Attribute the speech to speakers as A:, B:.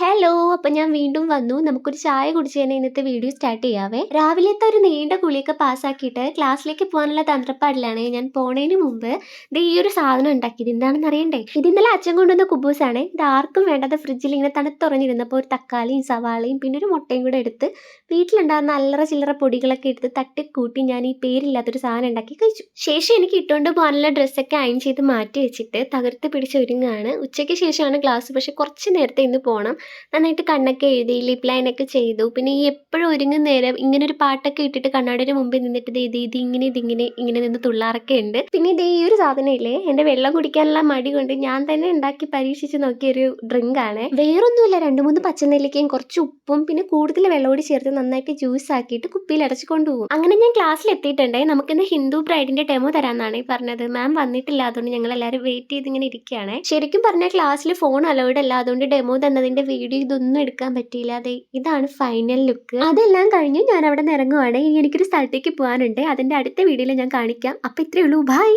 A: Hello, അപ്പൊ ഞാൻ വീണ്ടും വന്നു. നമുക്കൊരു ചായ കുടിച്ച് തന്നെ ഇന്നത്തെ വീഡിയോ സ്റ്റാർട്ട് ചെയ്യാവേ. രാവിലത്തെ ഒരു നീണ്ട കുളിയൊക്കെ പാസ്സാക്കിയിട്ട് ക്ലാസ്സിലേക്ക് പോകാനുള്ള തന്ത്രപ്പാടിലാണ്. ഞാൻ പോണതിന് മുമ്പ് ഈ ഒരു സാധനം ഉണ്ടാക്കിയത് എന്താണെന്ന് അറിയണ്ടേ? ഇത് ഇന്നലെ അച്ഛൻ കൊണ്ടുവന്ന കുബൂസാണ്. ഇത് ആർക്കും വേണ്ടാത്ത ഫ്രിഡ്ജിൽ ഇങ്ങനെ തണുത്തുറഞ്ഞിരുന്നപ്പോൾ ഒരു തക്കാളിയും സവാളയും പിന്നെ ഒരു മുട്ടയും കൂടെ എടുത്ത് വീട്ടിലുണ്ടാകുന്ന അല്ലറ ചില്ലറ പൊടികളൊക്കെ എടുത്ത് തട്ടിക്കൂട്ടി ഞാൻ ഈ പേരില്ലാത്തൊരു സാധനം ഉണ്ടാക്കി കഴിച്ചു. ശേഷം എനിക്ക് ഇട്ടുകൊണ്ട് പോകാനുള്ള ഡ്രസ്സൊക്കെ അയൺ ചെയ്ത് മാറ്റി വെച്ചിട്ട് തകർത്ത് പിടിച്ചൊരുങ്ങാണ്. ഉച്ചയ്ക്ക് ശേഷമാണ് ക്ലാസ്, പക്ഷെ കുറച്ച് നേരത്തെ ഇന്ന് പോകണം. നന്നായിട്ട് കണ്ണൊക്കെ എഴുതി ലിപ് ലൈനൊക്കെ ചെയ്തു. പിന്നെ ഈ എപ്പോഴും ഒരുങ്ങുന്ന നേരം ഇങ്ങനെ ഒരു പാട്ടൊക്കെ ഇട്ടിട്ട് കണ്ണാടിയുടെ മുമ്പിൽ നിന്നിട്ട് ഇതിങ്ങനെ നിന്ന് തുള്ളാറൊക്കെ ഉണ്ട്. പിന്നെ ഇതേ ഈ ഒരു സാധനം ഇല്ലേ, എൻ്റെ വെള്ളം കുടിക്കാനുള്ള മടി കൊണ്ട് ഞാൻ തന്നെ ഉണ്ടാക്കി പരീക്ഷിച്ച് നോക്കിയൊരു ഡ്രിങ്ക് ആണ്. വേറൊന്നുമില്ല, 2-3 പച്ചനെല്ലിക്കയും കുറച്ച് ഉപ്പും പിന്നെ കൂടുതൽ വെള്ളമോടി ചേർത്ത് നന്നായിട്ട് ജ്യൂസ് ആക്കിയിട്ട് കുപ്പിയിൽ അടച്ച് കൊണ്ടുപോകും. അങ്ങനെ ഞാൻ ക്ലാസ്സിൽ എത്തിയിട്ടുണ്ടേ. നമുക്കിന്ന് ഹിന്ദു ബ്രൈഡിന്റെ ഡെമോ തരാമെന്നാണ് പറഞ്ഞത്. മാം വന്നിട്ടില്ല, അതുകൊണ്ട് ഞങ്ങൾ എല്ലാവരും വെയിറ്റ് ചെയ്ത് ഇങ്ങനെ ഇരിക്കുകയാണ്. ശരിക്കും പറഞ്ഞാൽ ക്ലാസ്സിൽ ഫോൺ അലൗഡ് അല്ല, അതുകൊണ്ട് ഡെമോ തന്നതിന്റെ വീഡിയോ ഇതൊന്നും എടുക്കാൻ പറ്റിയില്ല. അതെ, ഇതാണ് ഫൈനൽ ലുക്ക്. അതെല്ലാം കഴിഞ്ഞ് ഞാൻ അവിടെ നിന്ന് ഇറങ്ങുവാണ്. ഇനി എനിക്കൊരു സ്ഥലത്തേക്ക് പോകാനുണ്ട്. അതിന്റെ അടുത്ത വീഡിയോയിൽ ഞാൻ കാണിക്കാം. അപ്പൊ ഇത്രയേ ഉള്ളൂ, ബൈ.